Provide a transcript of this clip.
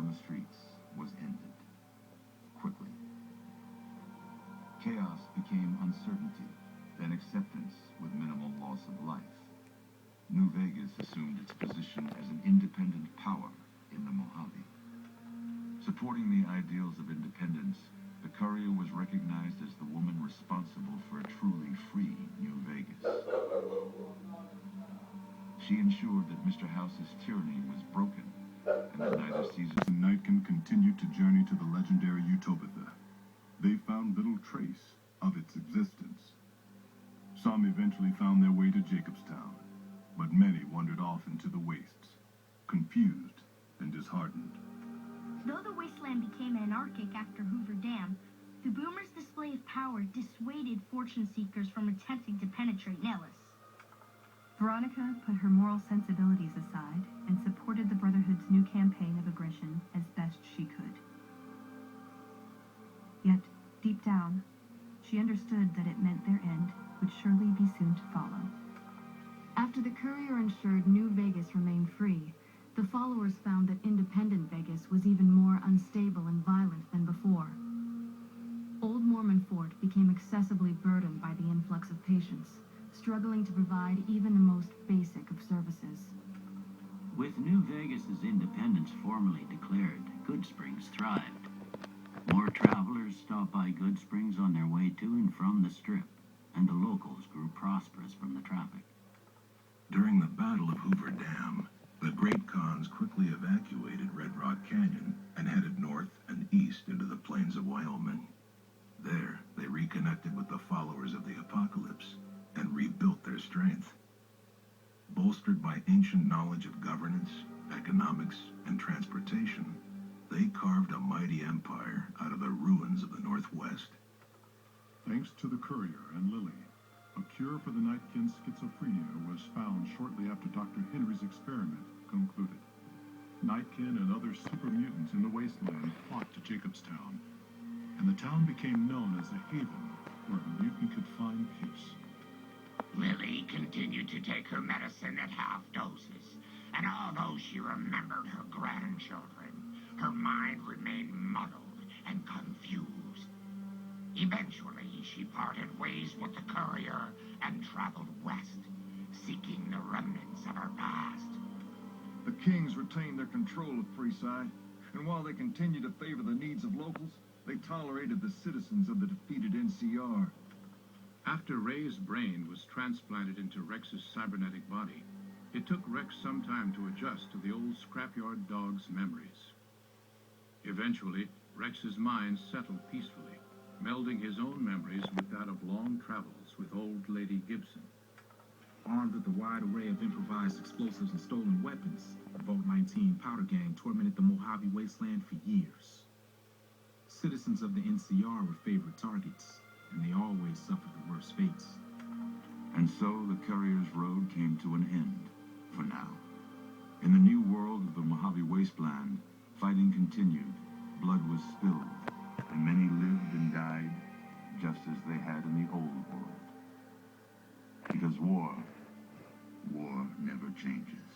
the streets was ended. Quickly. Chaos became uncertainty, then acceptance with minimal loss of life. New Vegas assumed its position as an independent power in the Mojave. Supporting the ideals of independence, the Courier was recognized as the woman responsible for a truly free New Vegas. She ensured that Mr. House's tyranny was broken, and that neither Caesar nor Nightkin continued to journey to the legendary Utopia. They found little trace of its existence. Some eventually found their way to Jacobstown, but many wandered off into the wastes, confused and disheartened. Though the wasteland became anarchic after Hoover Dam, the Boomers' display of power dissuaded fortune seekers from attempting to penetrate Nellis. Veronica put her moral sensibilities aside and supported the Brotherhood's new campaign of aggression as best she could. Yet, deep down, she understood that it meant their end would surely be soon to follow. After the Courier ensured New Vegas remained free, the followers found that independent Vegas was even more unstable and violent than before. Old Mormon Fort became excessively burdened by the influx of patients, struggling to provide even the most basic of services. With New Vegas's independence formally declared, Goodsprings thrived. More travelers stopped by Goodsprings on their way to and from the Strip, and the locals grew prosperous from the traffic. During the Battle of Hoover Dam, the Great Khans quickly evacuated Red Rock Canyon and headed north and east into the plains of Wyoming. There, they reconnected with the followers of the Apocalypse and rebuilt their strength. Bolstered by ancient knowledge of governance, economics, and transportation, they carved a mighty empire out of the ruins of the Northwest. Thanks to the Courier and Lily, a cure for the Nightkin's schizophrenia was found shortly after Dr. Henry's experiment concluded. Nightkin and other super mutants in the wasteland flocked to Jacobstown, and the town became known as a haven where a mutant could find peace. Lily continued to take her medicine at half doses, and although she remembered her grandchildren, her mind remained muddled and confused. Eventually, she parted ways with the Courier and traveled west, seeking the remnants of her past. The Kings retained their control of Freeside, and while they continued to favor the needs of locals, they tolerated the citizens of the defeated NCR. After Ray's brain was transplanted into Rex's cybernetic body, it took Rex some time to adjust to the old scrapyard dog's memories. Eventually, Rex's mind settled peacefully, melding his own memories with that of long travels with Old Lady Gibson. Armed with a wide array of improvised explosives and stolen weapons, the Vault 19 Powder Gang tormented the Mojave Wasteland for years. Citizens of the NCR were favorite targets, and they always suffered the worst fates. And so the Courier's road came to an end, for now. In the new world of the Mojave Wasteland, fighting continued, blood was spilled, and many lived and died just as they had in the old world. Because war never changes.